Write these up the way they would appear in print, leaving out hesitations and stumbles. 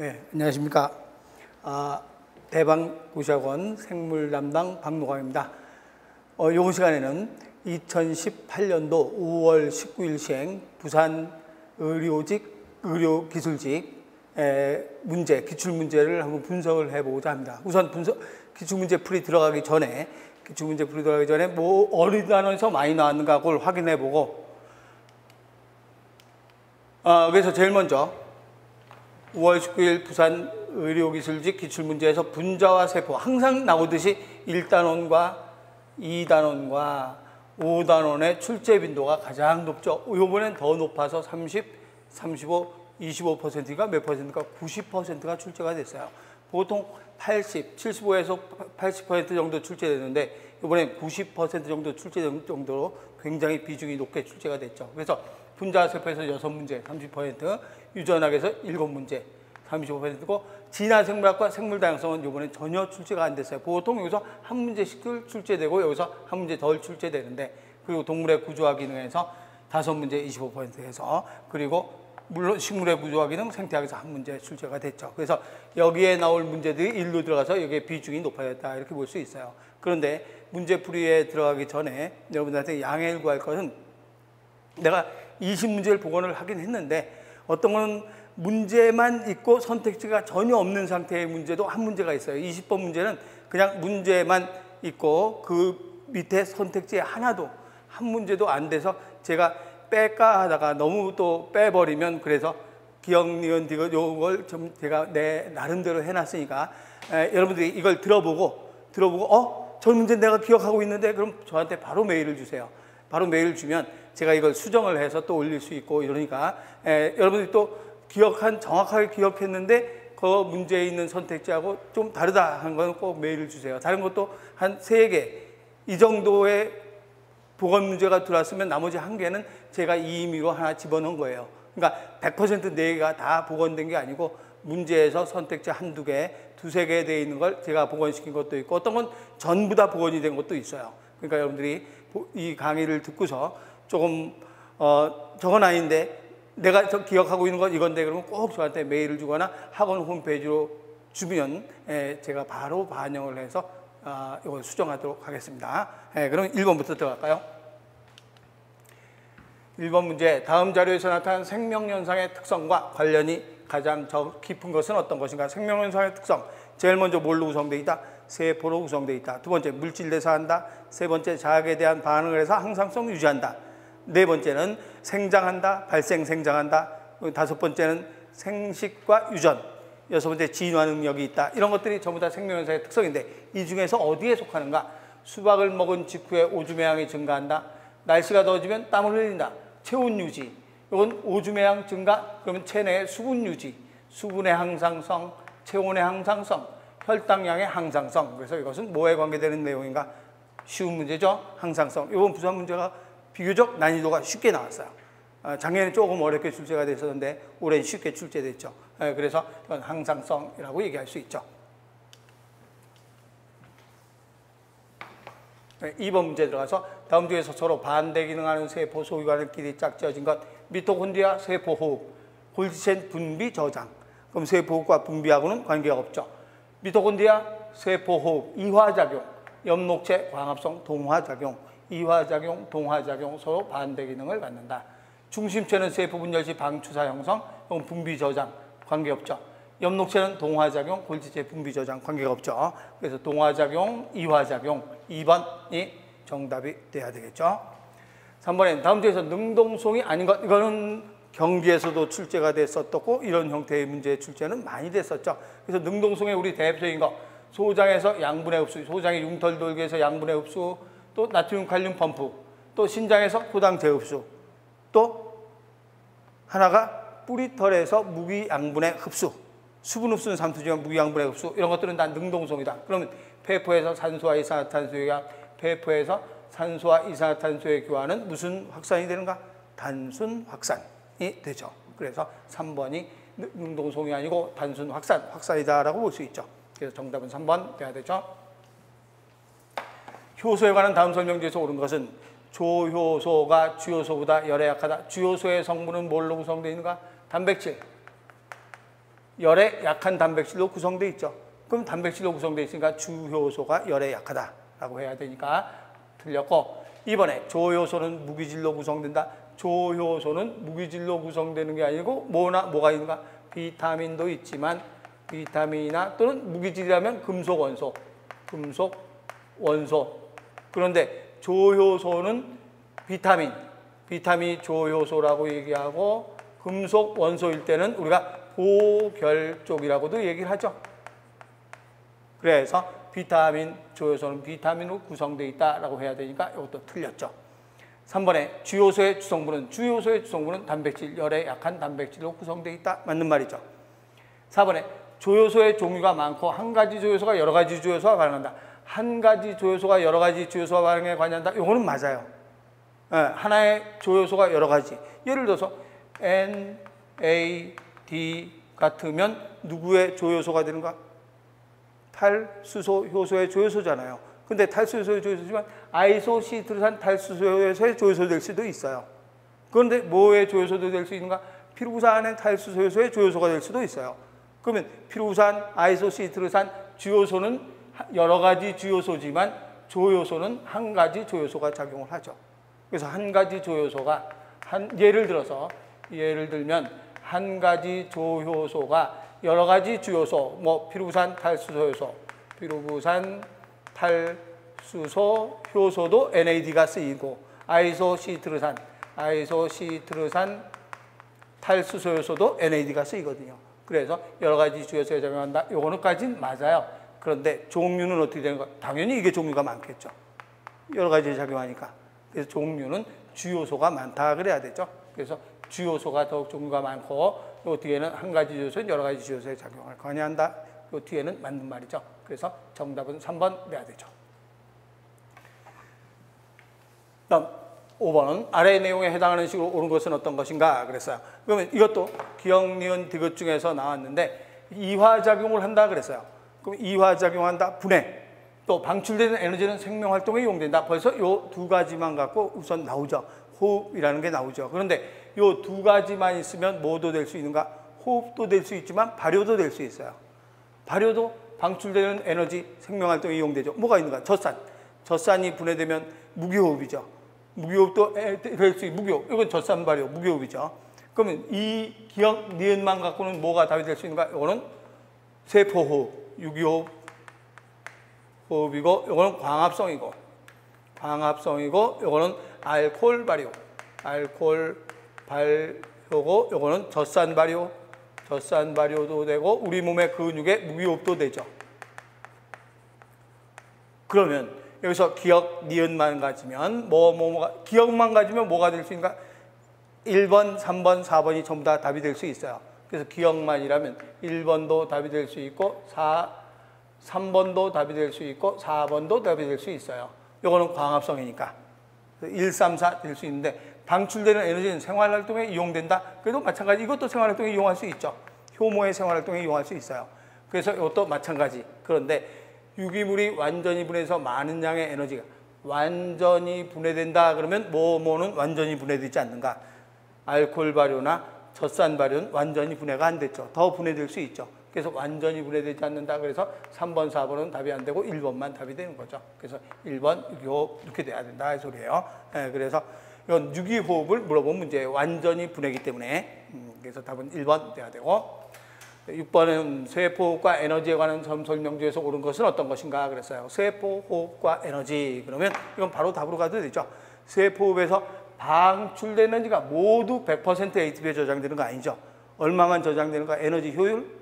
네, 안녕하십니까. 대방고시학원 생물 담당 박노광입니다. 이번 시간에는 2018년도 5월 19일 시행 부산 의료기술직 문제, 기출문제를 한번 분석을 해보고자 합니다. 우선 기출문제 풀이 들어가기 전에 뭐 어느 단원에서 많이 나왔는가 그걸 확인해보고 그래서 제일 먼저 5월 19일 부산 의료기술직 기출문제에서 분자와 세포 항상 나오듯이 1단원과 2단원과 5단원의 출제 빈도가 가장 높죠. 이번엔 더 높아서 30, 35, 25%가 몇 퍼센트가 90%가 출제가 됐어요. 보통 80, 75에서 80% 정도 출제되는데 이번엔 90% 정도 출제된 정도로 굉장히 비중이 높게 출제가 됐죠. 그래서 분자와 세포에서 6문제 30%, 유전학에서 7문제 35%고 진화생물학과 생물다양성은 이번에 전혀 출제가 안 됐어요. 보통 여기서 한 문제씩 출제되고 여기서 한 문제 덜 출제되는데, 그리고 동물의 구조화 기능에서 5문제 25%에서, 그리고 물론 식물의 구조화 기능 생태학에서 한 문제 출제가 됐죠. 그래서 여기에 나올 문제들이 일로 들어가서 여기에 비중이 높아졌다 이렇게 볼 수 있어요. 그런데 문제풀이에 들어가기 전에 여러분들한테 양해를 구할 것은, 내가 20문제를 복원을 하긴 했는데 어떤 건 문제만 있고 선택지가 전혀 없는 상태의 문제도 한 문제가 있어요. 20번 문제는 그냥 문제만 있고 그 밑에 선택지 하나도 한 문제도 안 돼서 제가 뺄까 하다가 너무 또 빼버리면, 그래서 기억, 니은, 디귿 요걸 좀 제가 내 나름대로 해놨으니까 여러분들이 이걸 들어보고 저 문제 내가 기억하고 있는데 그럼 저한테 바로 메일을 주세요. 바로 메일을 주면 제가 이걸 수정을 해서 또 올릴 수 있고 이러니까 여러분들이 또 정확하게 기억했는데 그 문제에 있는 선택지하고 좀 다르다 하는 건 꼭 메일을 주세요. 다른 것도 한 3개 이 정도의 보건 문제가 들어왔으면 나머지 1개는 제가 임의로 하나 집어넣은 거예요. 그러니까 100% 4개가 다 복원된 게 아니고 문제에서 선택지 1-2개, 2-3개 되어 있는 걸 제가 복원시킨 것도 있고 어떤 건 전부 다 복원이 된 것도 있어요. 그러니까 여러분들이 이 강의를 듣고서 조금 저건 아닌데 내가 기억하고 있는 건 이건데 그러면 꼭 저한테 메일을 주거나 학원 홈페이지로 주면 제가 바로 반영을 해서 이걸 수정하도록 하겠습니다. 그럼 1번부터 들어갈까요? 1번 문제, 다음 자료에서 나타난 생명현상의 특성과 관련이 가장 깊은 것은 어떤 것인가? 생명현상의 특성, 제일 먼저 뭘로 구성되어 있다? 세포로 구성되어 있다. 두 번째, 물질 대사한다. 세 번째, 자극에 대한 반응을 해서 항상성 유지한다. 네 번째는 생장한다, 생장한다. 다섯 번째는 생식과 유전. 여섯 번째, 진화 능력이 있다. 이런 것들이 전부 다 생명현상의 특성인데 이 중에서 어디에 속하는가? 수박을 먹은 직후에 오줌의 증가한다. 날씨가 더워지면 땀을 흘린다. 체온 유지. 이건 오줌의 증가, 그러면 체내의 수분 유지, 수분의 항상성, 체온의 항상성, 혈당량의 항상성. 그래서 이것은 뭐에 관계되는 내용인가? 쉬운 문제죠. 항상성. 이번 부산 문제가 비교적 난이도가 쉽게 나왔어요. 작년에 조금 어렵게 출제가 됐었는데 올해는 쉽게 출제됐죠. 그래서 이건 항상성이라고 얘기할 수 있죠. 2번 문제 들어가서 다음 중에서 서로 반대 기능하는 세포 소유관끼리 짝지어진 것, 미토콘드리아 세포호흡, 골지체인 분비 저장. 그럼 세포호흡과 분비하고는 관계가 없죠. 미토콘드리아 세포호흡, 이화작용, 엽록체 광합성 동화작용, 이화작용, 동화작용, 서로 반대 기능을 갖는다. 중심체는 세포 분열 시 방추사 형성, 분비 저장, 관계없죠. 엽록체는 동화작용, 골지체 분비 저장, 관계가 없죠. 그래서 동화작용, 이화작용, 2번이 정답이 돼야 되겠죠. 3번엔 다음 중에서 능동성이 아닌 것, 이거는 경기에서도 출제가 됐었고 이런 형태의 문제의 출제는 많이 됐었죠. 그래서 능동성의 우리 대표적인 거, 소장에서 양분의 흡수, 소장의 융털돌기에서 양분의 흡수, 또 나트륨 칼륨 펌프, 또 신장에서 포당 재흡수, 또 하나가 뿌리털에서 무기양분의 흡수, 수분 흡수는 삼투지만 무기양분의 흡수, 이런 것들은 다 능동성이다. 그러면 폐포에서 산소와 이산화탄소의 교환, 폐포에서 산소와 이산화탄소의 교환은 무슨 확산이 되는가? 단순 확산이 되죠. 그래서 3번이 능동성이 아니고 단순 확산이다라고 볼 수 있죠. 그래서 정답은 3번 돼야 되죠. 효소에 관한 다음 설명지에서 옳은 것은 조효소가 주요소보다 열에 약하다. 주요소의 성분은 뭘로 구성되어 있는가? 단백질. 열에 약한 단백질로 구성되어 있죠. 그럼 단백질로 구성되어 있으니까 주효소가 열에 약하다라고 해야 되니까 틀렸고, 이번에 조효소는 무기질로 구성된다. 조효소는 무기질로 구성되는 게 아니고 뭐가 있는가? 비타민도 있지만 비타민이나 또는 무기질이라면 금속 원소. 그런데 조효소는 비타민 조효소라고 얘기하고 금속 원소일 때는 우리가 보결쪽이라고도 얘기를 하죠. 그래서 비타민 조효소는 비타민으로 구성되어 있다라고 해야 되니까 이것도 틀렸죠. 3번에 주효소의 주성분은 단백질, 열에 약한 단백질로 구성되어 있다. 맞는 말이죠. 4번에 조효소의 종류가 많고 한 가지 조효소가 여러 가지 조효소가 반응한다. 한 가지 조효소가 여러 가지 조효소와 반응에 관여한다. 이거는 맞아요. 하나의 조효소가 여러 가지. 예를 들어서 N, A, D 같으면 누구의 조효소가 되는가? 탈수소 효소의 조효소잖아요. 근데 탈수소의 조효소지만 아이소시트르산 탈수소의 조효소 될 수도 있어요. 그런데 뭐의 조효소도 될 수 있는가? 피루부산의 탈수소 효소의 조효소가 될 수도 있어요. 그러면 피루부산, 아이소시트르산 주요소는 여러 가지 주요소지만 조효소는 한 가지 조효소가 작용을 하죠. 그래서 한 가지 조효소가 예를 들면 한 가지 조효소가 여러 가지 주요소, 피루부산 탈수소 효소, 피루부산 탈수소 효소도 NAD가 쓰이고 아이소시트르산 탈수소 효소도 NAD가 쓰이거든요. 그래서 여러 가지 주요소에 작용한다. 요거는까지는 맞아요. 그런데 종류는 어떻게 되는 거? 당연히 이게 종류가 많겠죠. 여러 가지 작용하니까. 그래서 종류는 주요소가 많다 그래야 되죠. 그래서 주요소가 더욱 종류가 많고 요 뒤에는 한 가지 주요소는 여러 가지 주요소의 작용을 관여한다. 요 뒤에는 맞는 말이죠. 그래서 정답은 3번 돼야 되죠. 다음 5번은 아래 내용에 해당하는 식으로 옳은 것은 어떤 것인가 그랬어요. 그러면 이것도 기억, 니은, 디귿 중에서 나왔는데 이화작용을 한다 그랬어요. 그럼 이화작용한다, 분해, 또 방출되는 에너지는 생명활동에 이용된다. 벌써 요 두 가지만 갖고 우선 나오죠. 호흡이라는 게 나오죠. 그런데 요 두 가지만 있으면 뭐도 될 수 있는가? 호흡도 될 수 있지만 발효도 될 수 있어요. 발효도 방출되는 에너지 생명활동에 이용되죠. 뭐가 있는가? 젖산이 분해되면 무기호흡이죠. 무기호흡도 될 수 있고, 무기호흡. 이건 젖산 발효, 무기호흡이죠. 그러면 이 기억, 니은만 갖고는 뭐가 답이 될 수 있는가? 이거는 세포호흡, 유기호흡, 호흡이고, 이거는 광합성이고, 이거는 알코올 발효고, 이거는 젖산 발효도 되고, 우리 몸의 근육의 무기호흡도 되죠. 그러면 여기서 기억, 니은만 가지면 기억만 가지면 뭐가 될 수 있는가? 1번, 3번, 4번이 전부 다 답이 될 수 있어요. 그래서 기억만이라면 1번도 답이 될 수 있고 3번도 답이 될 수 있고 4번도 답이 될 수 있어요. 이거는 광합성이니까 1, 3, 4 될 수 있는데 방출되는 에너지는 생활활동에 이용된다. 그래도 마찬가지 이것도 생활활동에 이용할 수 있죠. 효모의 생활활동에 이용할 수 있어요. 그래서 이것도 마찬가지. 그런데 유기물이 완전히 분해해서 많은 양의 에너지가 완전히 분해된다 그러면 뭐는 완전히 분해되지 않는가? 알코올 발효나 젖산 발효는 완전히 분해가 안 됐죠. 더 분해될 수 있죠. 그래서 완전히 분해되지 않는다. 그래서 3번, 4번은 답이 안 되고 1번만 답이 되는 거죠. 그래서 1번 유기호흡 이렇게 돼야 된다 이 소리예요. 그래서 이건 유기호흡을 물어본 문제예요. 완전히 분해이기 때문에. 그래서 답은 1번 돼야 되고 6번은 세포호흡과 에너지에 관한 점 설명 중에서 옳은 것은 어떤 것인가 그랬어요. 세포호흡과 에너지. 그러면 이건 바로 답으로 가도 되죠. 세포호흡에서 방출되는 에너지가 모두 100% ATP에 저장되는 거 아니죠. 얼마만 저장되는가? 에너지 효율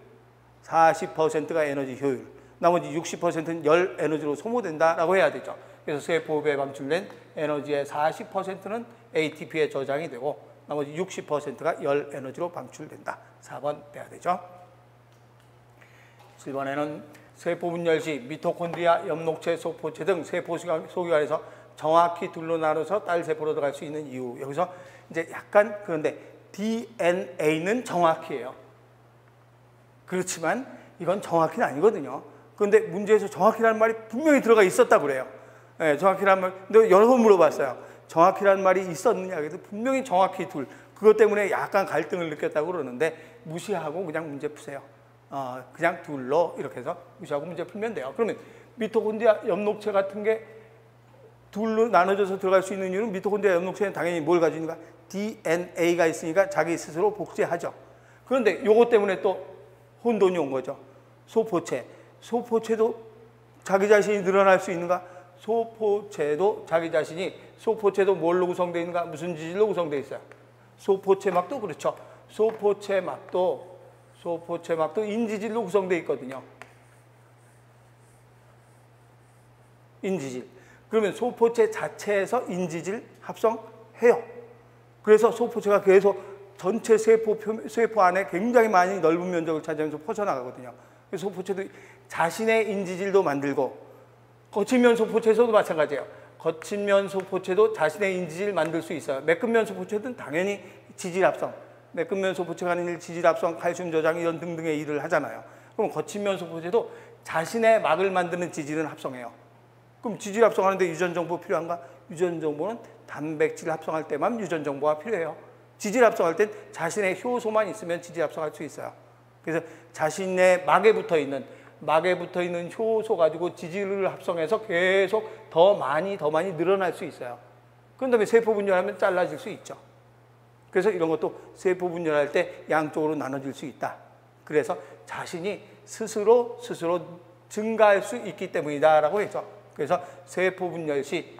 40%가 에너지 효율. 나머지 60%는 열 에너지로 소모된다라고 해야 되죠. 그래서 세포호흡에 방출된 에너지의 40%는 ATP에 저장이 되고 나머지 60%가 열 에너지로 방출된다. 4번 돼야 되죠. 7번에는 세포 분열 시 미토콘드리아, 엽록체, 소포체 등 세포 소기관에서 정확히 둘로 나눠서 딸 세포로 들어갈 수 있는 이유. 여기서 이제 약간 그런데 DNA는 정확히예요. 그렇지만 이건 정확히는 아니거든요. 그런데 문제에서 정확히라는 말이 분명히 들어가 있었다고 그래요. 네, 정확히라는 말. 근데 여러 번 물어봤어요. 정확히라는 말이 있었느냐. 그래서 분명히 정확히 둘. 그것 때문에 약간 갈등을 느꼈다고 그러는데 무시하고 그냥 문제 푸세요. 그냥 둘로 이렇게 해서 무시하고 문제 풀면 돼요. 그러면 미토콘드리아 엽록체 같은 게 둘로 나눠져서 들어갈 수 있는 이유는 미토콘드리아 엽록체는 당연히 뭘 가지고 있는가? DNA가 있으니까 자기 스스로 복제하죠. 그런데 요것 때문에 또 혼돈이 온 거죠. 소포체. 소포체도 자기 자신이 늘어날 수 있는가? 소포체도 자기 자신이, 소포체도 뭘로 구성되어 있는가? 무슨 지질로 구성되어 있어요? 소포체막도 그렇죠. 소포체막도 인지질로 구성되어 있거든요. 인지질. 그러면 소포체 자체에서 인지질 합성해요. 그래서 소포체가 계속 전체 세포 안에 굉장히 많이 넓은 면적을 차지하면서 퍼져나가거든요. 그래서 소포체도 자신의 인지질도 만들고, 거친면 소포체에서도 마찬가지예요. 거친면 소포체도 자신의 인지질 만들 수 있어요. 매끈면 소포체는 당연히 지질 합성, 매끈면 소포체가 하는 일, 지질 합성, 칼슘 저장 이런 등등의 일을 하잖아요. 그럼 거친면 소포체도 자신의 막을 만드는 지질은 합성해요. 그럼 지질 합성하는데 유전 정보 필요한가? 유전 정보는 단백질 합성할 때만 유전 정보가 필요해요. 지질 합성할 땐 자신의 효소만 있으면 지질 합성할 수 있어요. 그래서 자신의 막에 붙어 있는 효소 가지고 지질을 합성해서 계속 더 많이 늘어날 수 있어요. 그런 다음에 세포 분열하면 잘라질 수 있죠. 그래서 이런 것도 세포 분열할 때 양쪽으로 나눠질 수 있다. 그래서 자신이 스스로 증가할 수 있기 때문이다라고 했죠. 그래서 세포 분열 시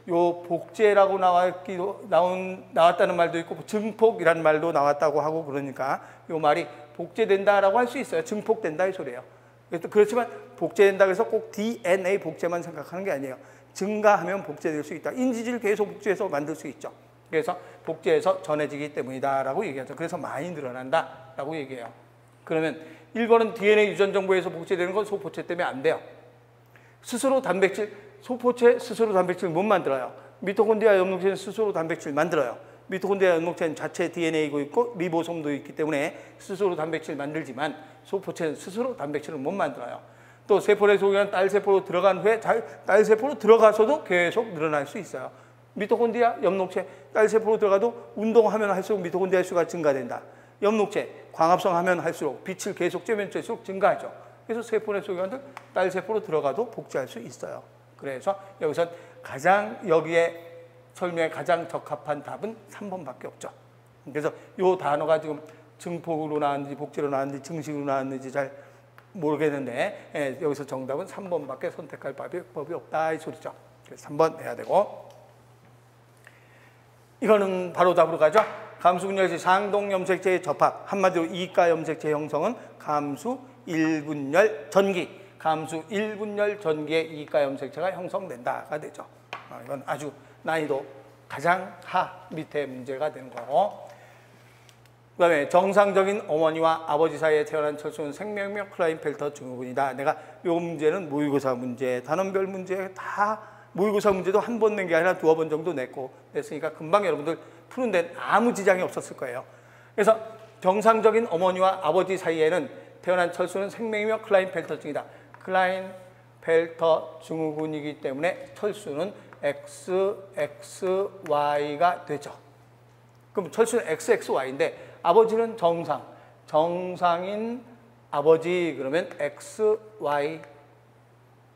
요 복제라고 나왔다는 말도 있고 증폭이라는 말도 나왔다고 하고, 그러니까 요 말이 복제된다라고 할 수 있어요. 증폭된다 이 소리예요. 그렇지만 복제된다고 해서 꼭 DNA 복제만 생각하는 게 아니에요. 증가하면 복제될 수 있다. 인지질 계속 복제해서 만들 수 있죠. 그래서 복제해서 전해지기 때문이다라고 얘기하죠. 그래서 많이 늘어난다라고 얘기해요. 그러면 1번은 DNA 유전 정보에서 복제되는 건 소포체 때문에 안 돼요. 소포체 스스로 단백질 못 만들어요. 미토콘드리아 엽록체는 스스로 단백질 만들어요. 미토콘드리아 엽록체는 자체 DNA가 있고 리보솜도 있기 때문에 스스로 단백질 만들지만 소포체는 스스로 단백질을 못 만들어요. 또 세포를 소개한 딸세포로 들어간 후에 딸세포로 들어가서도 계속 늘어날 수 있어요. 미토콘드리아 엽록체 딸세포로 들어가도 운동하면 할수록 미토콘드리아 수가 증가된다. 엽록체 광합성하면 할수록 빛을 계속 쬐면 쬐수록 증가하죠. 그래서 세포 내 소개한 딸세포로 들어가도 복제할 수 있어요. 그래서 여기서 여기에 설명에 가장 적합한 답은 3번밖에 없죠. 그래서 이 단어가 지금 증폭으로 나왔는지 복제로 나왔는지 증식으로 나왔는지 잘 모르겠는데, 여기서 정답은 3번밖에 선택할 법이 없다 이 소리죠. 그래서 3번 해야 되고, 이거는 바로 답으로 가죠. 감수 분열 시 상동 염색체의 접합, 한마디로 이가 염색체 형성은 감수 1분열 전기, 감수 1분열 전기의 이가 염색체가 형성된다가 되죠. 이건 아주 난이도 가장 밑에 문제가 되는 거고, 그 다음에 정상적인 어머니와 아버지 사이에 태어난 철수는 생명력 클라인펠터 증후군이다. 내가 이 문제는 모의고사 문제, 단원별 문제 다 모의고사 문제도 한 번 낸 게 아니라 2번 정도 냈으니까 금방 여러분들 푸는 데는 아무 지장이 없었을 거예요. 그래서 정상적인 어머니와 아버지 사이에는 태어난 철수는 생명력 클라인펠터증이다. 클라인펠터 증후군이기 때문에 철수는 XXY가 되죠. 그럼 철수는 XXY인데 아버지는 정상인 아버지 그러면 XY,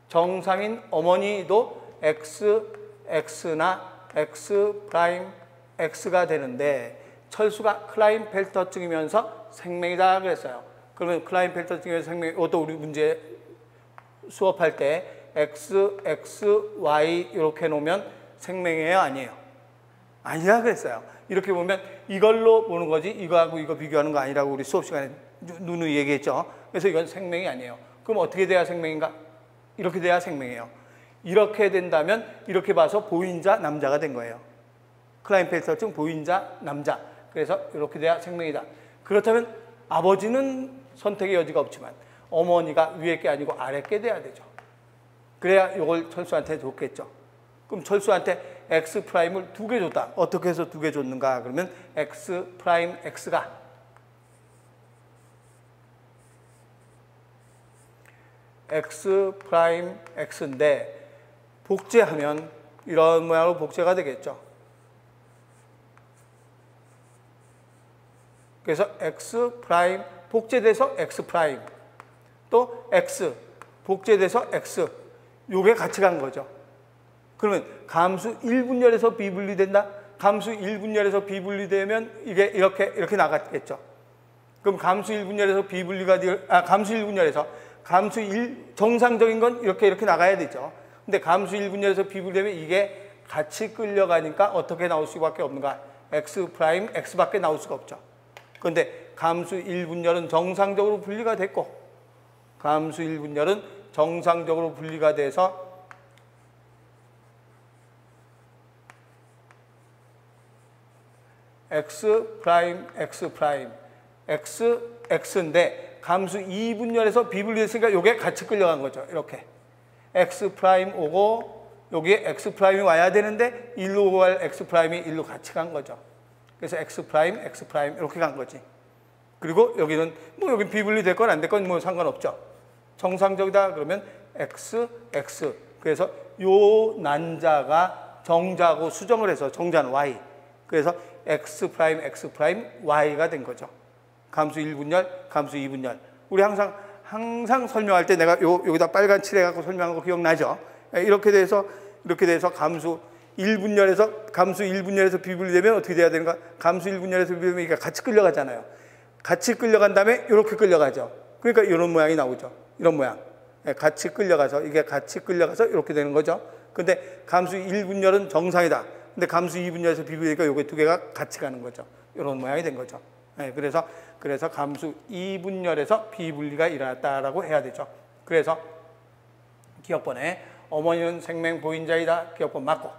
정상인 어머니도 XX,X나 X 프라임 X가 되는데 철수가 클라인펠터증이면서 생명이다 그랬어요. 그러면 클라인펠터증에서 생명, 이것도 우리 문제 수업할 때 XXY 이렇게 놓으면 생명이에요, 아니에요? 아니라 그랬어요. 이렇게 보면 이걸로 보는 거지 이거하고 이거 비교하는 거 아니라고 우리 수업 시간에 누누이 얘기했죠. 그래서 이건 생명이 아니에요. 그럼 어떻게 돼야 생명인가? 이렇게 돼야 생명이에요. 이렇게 된다면 이렇게 봐서 보인자 남자가 된 거예요. 클라인펠터증 보인자 남자. 그래서 이렇게 돼야 생명이다. 그렇다면 아버지는 선택의 여지가 없지만 어머니가 위에 게 아니고 아래 게 돼야 되죠. 그래야 이걸 철수한테 줬겠죠. 그럼 철수한테 X 프라임을 2개 줬다. 어떻게 해서 2개 줬는가? 그러면 X 프라임 X가 X 프라임 X인데 복제하면 이런 모양으로 복제가 되겠죠. 그래서 X 프라임 복제돼서 x 프라임, 또 x 복제돼서 x, 요게 같이 간 거죠. 그러면 감수 1분열에서 비분리된다? 감수 1분열에서 비분리되면 이게 이렇게 나갔겠죠. 그럼 감수 1분열에서 비분리가 감수 1분열에서 감수 1 정상적인 건 이렇게 나가야 되죠. 근데 감수 1분열에서 비분리되면 이게 같이 끌려가니까 어떻게 나올 수밖에 없는가? x 프라임 x밖에 나올 수가 없죠. 그런데 감수 1분열은 정상적으로 분리가 됐고, 감수 1분열은 정상적으로 분리가 돼서 x 프라임 x 프라임 x x인데 감수 2분열에서 비분리됐으니까 이게 같이 끌려간 거죠. 이렇게 x 프라임 오고 여기에 x 프라임이 와야 되는데 1로 오고 갈 x 프라임이 1로 같이 간 거죠. 그래서 x 프라임 이렇게 간 거지. 그리고 여기는 뭐 여기 비분리 될 건 안 될 건 뭐 상관없죠. 정상적이다 그러면 x 그래서 요 난자가 정자하고 수정을 해서 정자는 y, 그래서 x 프라임 y가 된 거죠. 감수 1분열, 감수 2분열. 우리 항상 설명할 때 내가 여기다 빨간 칠해갖고 설명한 거 기억나죠? 이렇게 돼서 감수 1분열에서 비분리되면 어떻게 돼야 되는가? 감수 1분열에서 비분리되면 이게 같이 끌려가잖아요. 같이 끌려간 다음에 이렇게 끌려가죠. 그러니까 이런 모양이 나오죠. 이런 모양. 같이 끌려가서 이렇게 되는 거죠. 근데 감수 1분열은 정상이다. 근데 감수 2분열에서 비분리니까 요게 두 개가 같이 가는 거죠. 이런 모양이 된 거죠. 그래서 감수 2분열에서 비분리가 일어났다라고 해야 되죠. 그래서 기억번에 어머니는 생명 보인자이다. 기억번 맞고.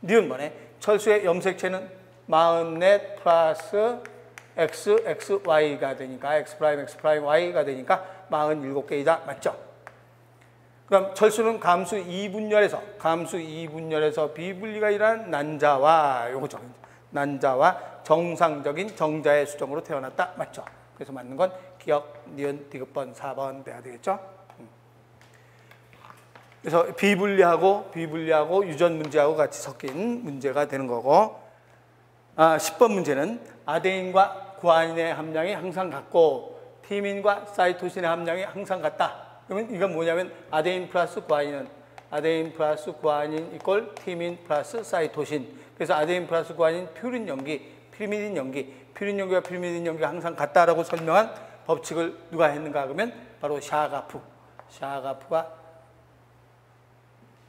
니은번에 철수의 염색체는 44 플러스 xy가 되니까 x 프라임 y가 되니까 47개이다. 맞죠? 그럼 철수는 감수 2분열에서 비분리가 일어난 난자와 요거죠. 난자와 정상적인 정자의 수정으로 태어났다. 맞죠? 그래서 맞는 건 기억, 니은, 디귿번 4번 돼야 되겠죠? 그래서 비분리하고 유전 문제하고 같이 섞인 문제가 되는 거고, 10번 문제는 아데닌과 구아닌의 함량이 항상 같고 티민과 사이토신의 함량이 항상 같다. 그러면 이건 뭐냐면 아데닌 플러스 구아닌 이꼴 티민 플러스 사이토신. 그래서 아데닌 플러스 구아닌 퓨린 염기, 피리미딘 염기, 퓨린 염기와 피리미딘 염기가 항상 같다라고 설명한 법칙을 누가 했는가 그러면 바로 샤가프가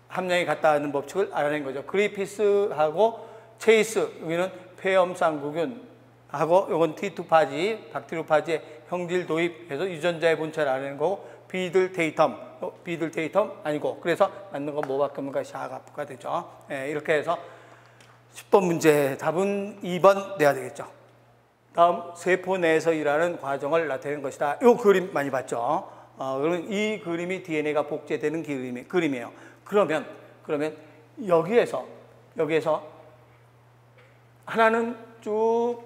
함량이 같다는 법칙을 알아낸 거죠. 그리피스하고 체이스, 여기는 폐염쌍구균하고 이건 T2파지, 박테리오파지의 형질 도입해서 유전자의 본체를 알아낸 거고, 비들 데이텀 아니고, 그래서 맞는 건 뭐밖에 없는가? 샤가프가 되죠. 이렇게 해서 10번 문제 답은 2번 돼야 되겠죠. 다음 세포 내에서 일하는 과정을 나타내는 것이다. 이 그림 많이 봤죠. 그러면 이 그림이 DNA가 복제되는 그림이에요. 그러면 여기에서 하나는 쭉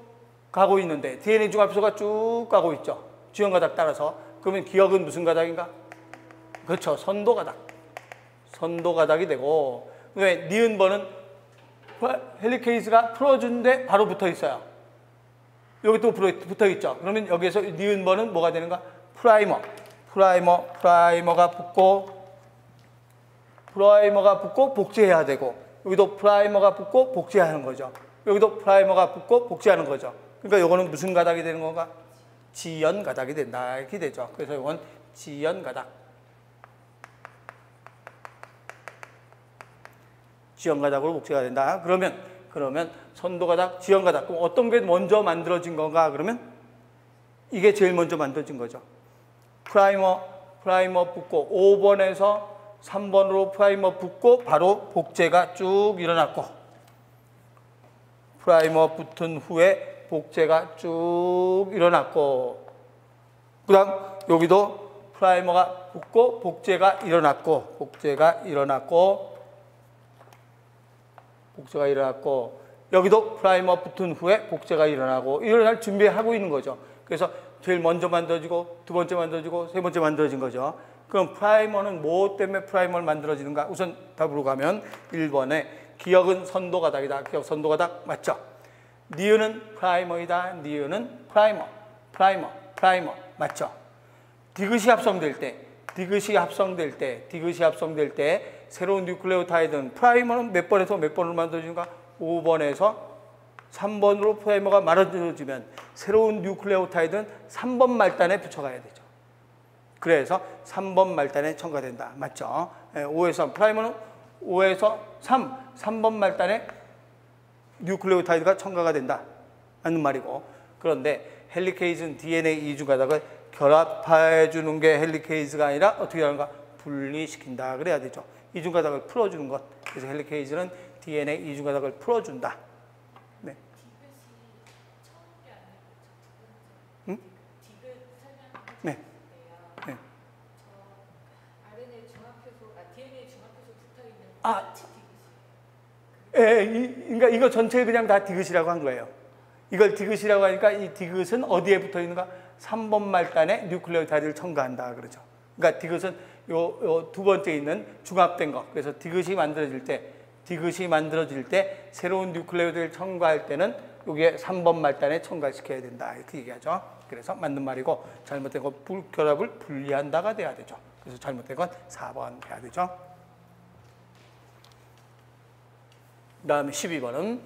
가고 있는데 DNA 중합소가 쭉 가고 있죠. 주연가닥 따라서. 그러면 기억은 무슨 가닥인가? 그렇죠. 선도가닥이 되고, 왜 니은번은 헬리케이스가 풀어준데 바로 붙어 있어요. 여기 또 붙어 있죠. 그러면 여기에서 니은번은 뭐가 되는가? 프라이머가 붙고 복제해야 되고, 여기도 프라이머가 붙고 복제하는 거죠. 여기도 프라이머가 붙고 복제하는 거죠. 그러니까 이거는 무슨 가닥이 되는 건가? 지연 가닥이 된다. 이렇게 되죠. 그래서 이건 지연 가닥으로 복제가 된다. 그러면 선도 가닥, 지연 가닥. 그럼 어떤 게 먼저 만들어진 건가? 그러면 이게 제일 먼저 만들어진 거죠. 프라이머 붙고 5번에서 3번으로 프라이머 붙고 바로 복제가 쭉 일어났고, 프라이머 붙은 후에 복제가 쭉 일어났고, 그 다음 여기도 프라이머가 붙고 복제가 일어났고, 여기도 프라이머 붙은 후에 복제가 일어나고, 일어날 준비하고 있는 거죠. 그래서 제일 먼저 만들어지고, 두 번째 만들어지고, 세 번째 만들어진 거죠. 그럼 프라이머는 뭐 때문에 프라이머를 만들어지는가? 우선 답으로 가면 1번에 기억은 선도가닥이다. 기억 선도가닥 맞죠? 니은은 프라이머이다. 니은은 프라이머. 프라이머 맞죠? 디귿이 합성될 때 새로운 뉴클레오타이드는 프라이머는 몇 번에서 몇 번으로 만들어지는가? 5번에서 3번으로 프라이머가 만들어지면 새로운 뉴클레오타이드는 3번 말단에 붙여가야 되죠. 그래서 3번 말단에 첨가된다. 맞죠? 5에서 3, 프라이머는 5에서 3번 말단에 뉴클레오타이드가 첨가가 된다. 맞는 말이고. 그런데 헬리케이즈는 DNA 이중가닥을 결합해 주는 게 헬리케이즈가 아니라 어떻게 하는가? 분리시킨다. 그래야 되죠. 이중가닥을 풀어주는 것. 그래서 헬리케이즈는 DNA 이중가닥을 풀어준다. 네. 응? 네. 네. 그러니까 이거 전체 그냥 다 디귿이라고 한 거예요. 이걸 디귿이라고 하니까 이 디귿은 어디에 붙어 있는가? 3번 말단에 뉴클레오타이드를 첨가한다 그러죠. 그러니까 디귿은 요 두 번째 있는 중합된 거. 그래서 디귿이 만들어질 때 새로운 뉴클레오타이드를 첨가할 때는 여기에 3번 말단에 첨가시켜야 된다. 이렇게 얘기하죠. 그래서 맞는 말이고 잘못된 건 결합을 분리한다가 돼야 되죠. 그래서 잘못된 건 4번 해야 되죠. 그 다음에 12번은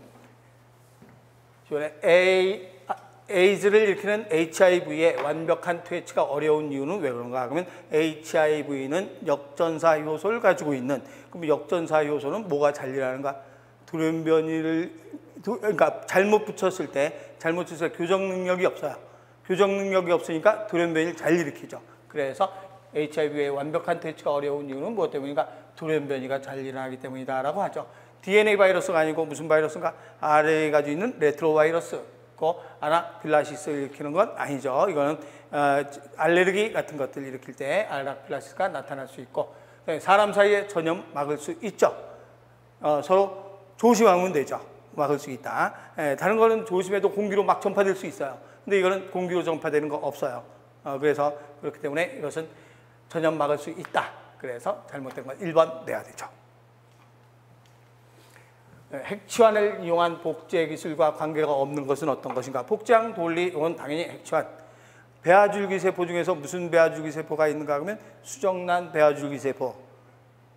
에이즈를 일으키는 HIV의 완벽한 퇴치가 어려운 이유는 왜 그런가? 그러면 HIV는 역전사 효소를 가지고 있는, 그럼 역전사 효소는 뭐가 잘 일하는가? 돌연변이를, 그러니까 잘못 붙였을 때 교정 능력이 없어요. 교정 능력이 없으니까 돌연변이를 잘 일으키죠. 그래서 HIV의 완벽한 퇴치가 어려운 이유는 무엇 때문인가? 돌연변이가 잘 일어나기 때문이다라고 하죠. DNA 바이러스가 아니고 무슨 바이러스인가? RNA 가지고 있는 레트로바이러스. 아나필라시스를 일으키는 건 아니죠. 이거는 알레르기 같은 것들 일으킬 때 아나필라시스가 나타날 수 있고, 사람 사이에 전염 막을 수 있죠. 서로 조심하면 되죠. 막을 수 있다. 다른 거는 조심해도 공기로 막 전파될 수 있어요. 근데 이거는 공기로 전파되는 거 없어요. 그래서 그렇기 때문에 이것은 전염 막을 수 있다. 그래서 잘못된 건 1번 내야 되죠. 핵치환을 이용한 복제 기술과 관계가 없는 것은 어떤 것인가? 복제항 돌리, 이건 당연히 핵치환. 배아줄기 세포 중에서 무슨 배아줄기 세포가 있는가 하면 수정란 배아줄기 세포,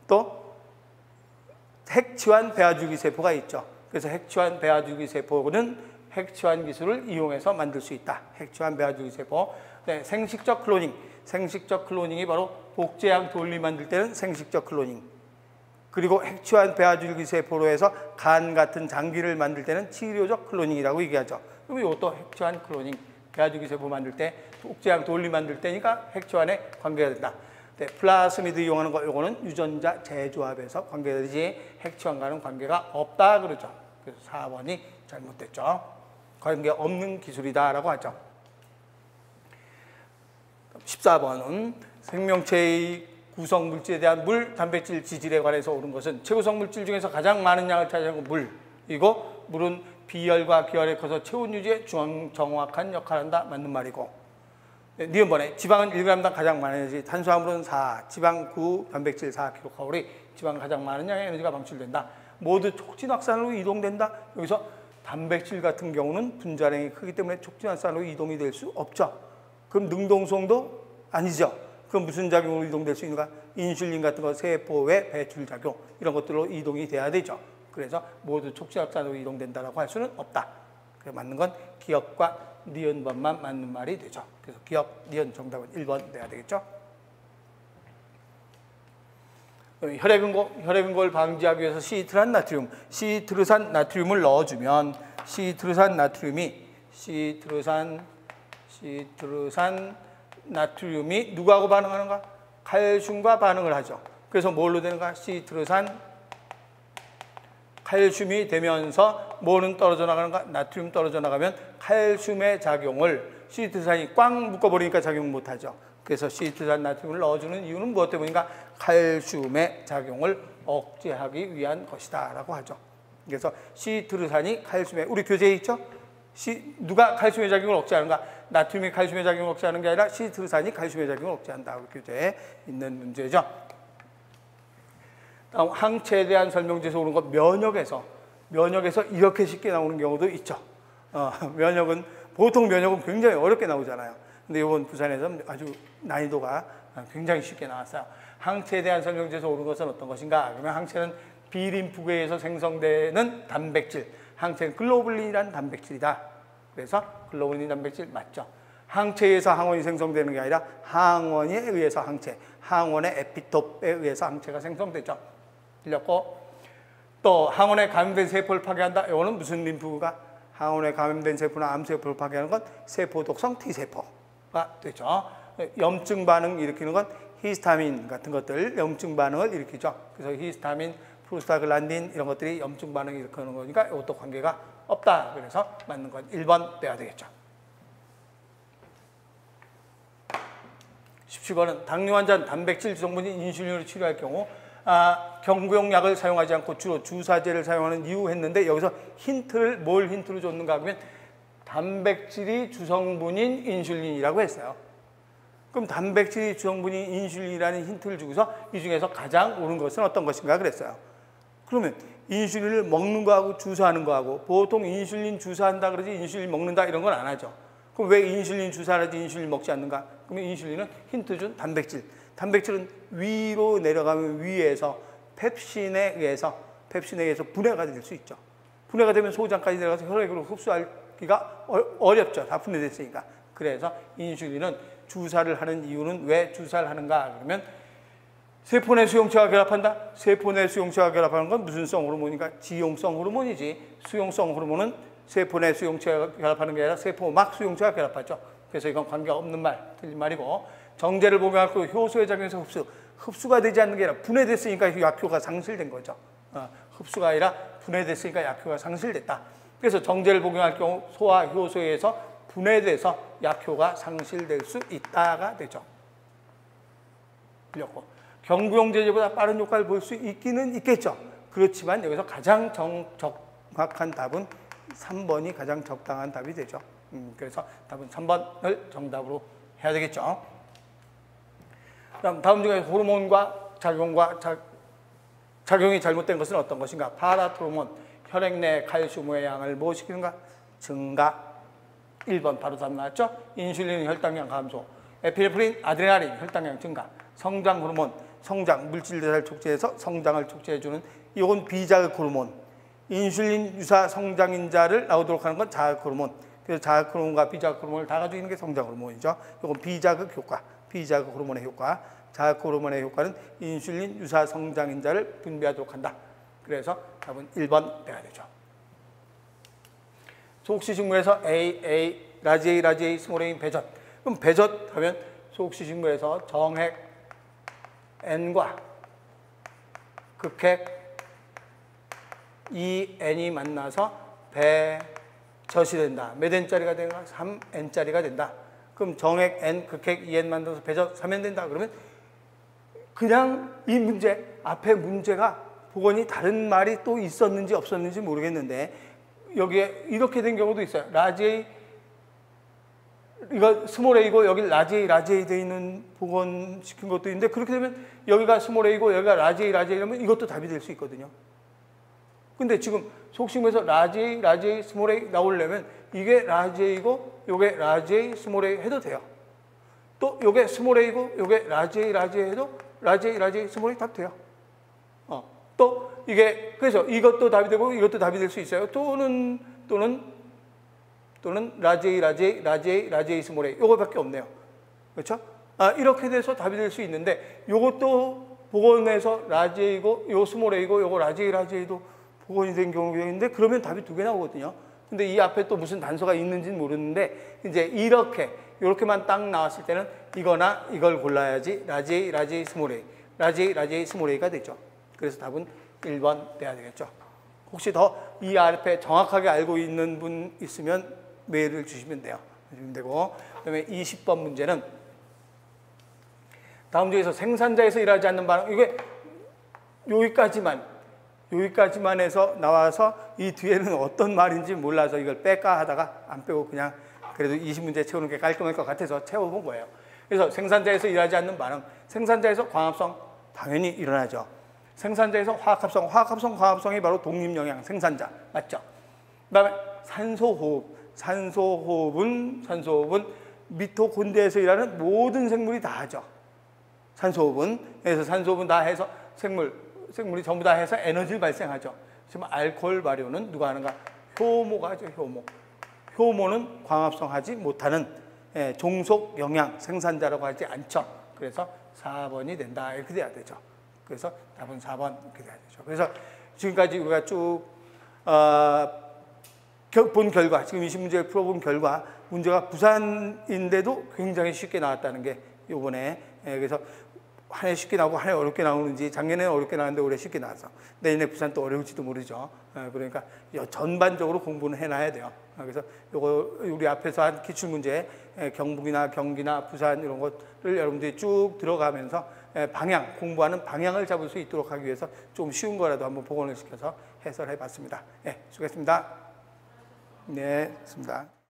또 핵치환 배아줄기 세포가 있죠. 그래서 핵치환 배아줄기 세포는 핵치환 기술을 이용해서 만들 수 있다. 핵치환 배아줄기 세포. 네, 생식적 클로닝이 바로 복제항 돌리 만들 때는 생식적 클로닝. 그리고 핵치환 배아줄기 세포로 해서 간 같은 장기를 만들 때는 치료적 클로닝이라고 얘기하죠. 그럼 이것도 핵치환 클로닝, 배아줄기 세포 만들 때, 복제항 돌리 만들 때니까 핵치환에 관계가 된다. 네, 플라스미드 이용하는 거, 이거는 유전자 재조합에서 관계가 되지 핵치환과는 관계가 없다 그러죠. 그래서 4번이 잘못됐죠. 관계 없는 기술이다라고 하죠. 14번은 생명체의 구성 물질에 대한 물, 단백질, 지질에 관해서 옳은 것은 최구성 물질 중에서 가장 많은 양을 차지하는 건 물이고, 물은 비열과 기혈에 커서 체온 유지에 정확한 역할을 한다. 맞는 말이고, 니은번에 지방은 1g당 가장 많은 에너지, 탄수화물은 4, 지방 9, 단백질 4kcal, 지방은 가장 많은 양의 에너지가 방출된다. 모두 촉진확산으로 이동된다. 여기서 단백질 같은 경우는 분자량이 크기 때문에 촉진확산으로 이동이 될 수 없죠. 그럼 능동성도 아니죠. 그럼 무슨 작용으로 이동될 수 있는가? 인슐린 같은 거, 세포의 배출 작용, 이런 것들로 이동이 돼야 되죠. 그래서 모두 촉진확산으로 이동된다라고 할 수는 없다. 그래서 맞는 건 기억과 니은번만 맞는 말이 되죠. 그래서 기억, 니은 정답은 1번 돼야 되겠죠. 혈액응고를 방지하기 위해서 시트르산 나트륨을 넣어주면 시트르산 나트륨이 누구하고 반응하는가? 칼슘과 반응을 하죠. 그래서 뭘로 되는가? 칼슘이 되면서 뭐는 떨어져 나가는가? 나트륨 떨어져 나가면 칼슘의 작용을 시트르산이 꽉 묶어버리니까 작용 못하죠. 그래서 시트르산 나트륨을 넣어주는 이유는 무엇 때문인가? 칼슘의 작용을 억제하기 위한 것이다 라고 하죠. 그래서 시트르산이 칼슘의, 우리 교재에 있죠? 누가 칼슘의 작용을 억제하는가? 나트륨이 칼슘의 작용을 억제하는 게 아니라 시트르산이 칼슘의 작용을 억제한다. 우리 교재에 있는 문제죠. 다음 항체에 대한 설명지에서 오는 것, 면역에서 이렇게 쉽게 나오는 경우도 있죠. 보통 면역은 굉장히 어렵게 나오잖아요. 근데 이번 부산에서 아주 난이도가 굉장히 쉽게 나왔어요. 항체에 대한 설명지에서 옳은 것은 어떤 것인가? 그러면 항체는 비림프에 의해서 생성되는 단백질, 항체는 글로불린이라는 단백질이다. 그래서 글로불린 단백질 맞죠? 항체에서 항원이 생성되는 게 아니라 항원에 의해서 항체, 항원의 에피톱에 의해서 항체가 생성되죠. 들렸고, 또 항원에 감염된 세포를 파괴한다. 이거는 무슨 림프가 항원에 감염된 세포나 암세포를 파괴하는 건 세포독성 T세포가 되죠. 염증 반응 일으키는 건 히스타민 같은 것들, 염증 반응을 일으키죠. 그래서 히스타민, 프로스타글란딘 이런 것들이 염증 반응을 일으키는 거니까 이것도 관계가 없다. 그래서 맞는 건 1번 돼야 되겠죠. 17번은 당뇨 환자는 단백질 주성분인 인슐린으로 치료할 경우 경구용 약을 사용하지 않고 주로 주사제를 사용하는 이유 했는데 여기서 힌트를 뭘 힌트로 줬는가 하면 단백질이 주성분인 인슐린이라고 했어요. 그럼 단백질이 주성분인 인슐린이라는 힌트를 주고서 이 중에서 가장 옳은 것은 어떤 것인가 그랬어요. 그러면 인슐린을 먹는 거하고 주사하는 거하고 보통 인슐린 주사한다 그러지 인슐린 먹는다 이런 건 안 하죠. 그럼 왜 인슐린 주사를 하지 인슐린 먹지 않는가? 그러면 인슐린은 힌트 준 단백질. 단백질은 위로 내려가면 위에서 펩신에 의해서 분해가 될 수 있죠. 분해가 되면 소장까지 내려가서 혈액으로 흡수하기가 어렵죠. 다 분해됐으니까. 그래서 인슐린은 주사를 하는 이유는 왜 주사를 하는가? 그러면 세포 내 수용체와 결합한다? 세포 내 수용체와 결합하는 건 무슨 성 호르몬인가? 지용성 호르몬이지. 수용성 호르몬은 세포 내 수용체와 결합하는 게 아니라 세포 막 수용체와 결합하죠. 그래서 이건 관계가 없는 말, 틀린 말이고 정제를 복용하고 효소에 작용해서 흡수가 되지 않는 게 아니라 분해됐으니까 약효가 상실된 거죠. 흡수가 아니라 분해됐으니까 약효가 상실됐다. 그래서 정제를 복용할 경우 소화 효소에 의해서 분해돼서 약효가 상실될 수 있다가 되죠. 틀렸고 경구용 제제보다 빠른 효과를 볼 수 있기는 있겠죠. 그렇지만 여기서 가장 정확한 답은 3번이 가장 적당한 답이 되죠. 그래서 답은 3번을 정답으로 해야 되겠죠. 그럼 다음 중에 호르몬과 작용이 잘못된 것은 어떤 것인가? 파라토르몬, 혈액 내 칼슘의 양을 뭐 시키는가? 증가. 1번 바로 답 나왔죠? 인슐린 혈당량 감소, 에피네프린, 아드레날린 혈당량 증가, 성장 호르몬, 성장 물질들을 촉진해서 성장을 촉진해주는 이건 비자극 호르몬, 인슐린 유사 성장인자를 나오도록 하는 건 자극 호르몬. 그래서 자극 호르몬과 비자극 호르몬을 다 가지고 있는 게 성장 호르몬이죠. 이건 비자극 효과, 비자극 호르몬의 효과. 자극 호르몬의 효과는 인슐린 유사 성장인자를 분비하도록 한다. 그래서 답은 1번 돼야 되죠. 소옥시식물에서 라지 A, 스몰 A인 배젖. 그럼 배젖 하면 소옥시식물에서 정핵 N과 극핵 EN이 만나서 배젖이 된다. 몇 N짜리가 되는가? 3N짜리가 된다. 그럼 정핵 N, 극핵 EN 만나서 배젖 3N 된다. 그러면 그냥 이 문제, 앞에 문제가 복원이 다른 말이 또 있었는지 없었는지 모르겠는데 여기에 이렇게 된 경우도 있어요. 라지 A, 이거 스몰 A고 여기 라지 A 되어 있는 복원시킨 것도 있는데 그렇게 되면 여기가 스몰 A고 여기가 라지 A 이러면 이것도 답이 될 수 있거든요. 근데 지금 속식물에서 라지 A, 스몰 A 나오려면 이게 라지 A고 요게 라지 A, 스몰 A 해도 돼요. 또 요게 스몰 A고 요게 라지 A 해도 라지 A, 스몰 A 답 돼요. 또 이게 그래서 이것도 답이 되고 이것도 답이 될 수 있어요. 또는 라지 A, 스몰 A 요거밖에 없네요. 그렇죠? 이렇게 돼서 답이 될 수 있는데 요것도 복원해서 라지 A고 요 스몰 A고 요거 라지 A도 복원이 된 경우가 있는데 그러면 답이 두 개 나오거든요. 근데 이 앞에 또 무슨 단서가 있는지는 모르는데 이제 이렇게만 딱 나왔을 때는 이거나 이걸 골라야지 라지 A, 스몰 A, 라지 A, 스몰 A가 되죠. 그래서 답은 1번 돼야 되겠죠. 혹시 더 이 앞에 정확하게 알고 있는 분 있으면 메일을 주시면 돼요. 주시면 되고 그다음에 20번 문제는 다음 중에서 생산자에서 일하지 않는 반응 이게 여기까지만 해서 나와서 이 뒤에는 어떤 말인지 몰라서 이걸 뺄까 하다가 안 빼고 그냥 그래도 20문제 채우는 게 깔끔할 것 같아서 채워본 거예요. 그래서 생산자에서 일하지 않는 반응, 생산자에서 광합성 당연히 일어나죠. 생산자에서 화학합성, 광합성이 바로 독립영양 생산자 맞죠? 그다음에 산소호흡은 미토콘드리아에서 일하는 모든 생물이 다 하죠. 산소호흡은. 그래서 산소호흡은 다 해서 생물이 전부 다 해서 에너지를 발생하죠. 지금 알코올 발효는 누가 하는가? 효모가 하죠. 효모는 광합성하지 못하는 종속 영양 생산자라고 하지 않죠. 그래서 4번이 된다. 이렇게 돼야 되죠. 그래서 답은 4번 이렇게 돼야 되죠. 그래서 지금까지 우리가 쭉 본 결과, 지금 20문제를 풀어본 결과 문제가 부산인데도 굉장히 쉽게 나왔다는 게 요번에 그래서 한 해 쉽게 나오고 한 해 어렵게 나오는지, 작년에는 어렵게 나왔는데 올해 쉽게 나와서 내년에 부산 또 어려울지도 모르죠. 그러니까 전반적으로 공부는 해놔야 돼요. 그래서 요거 우리 앞에서 한 기출문제 경북이나 경기나 부산 이런 것을 여러분들이 쭉 들어가면서 방향, 공부하는 방향을 잡을 수 있도록 하기 위해서 좀 쉬운 거라도 한번 복원을 시켜서 해설해 봤습니다. 네, 수고했습니다. 네, 좋습니다.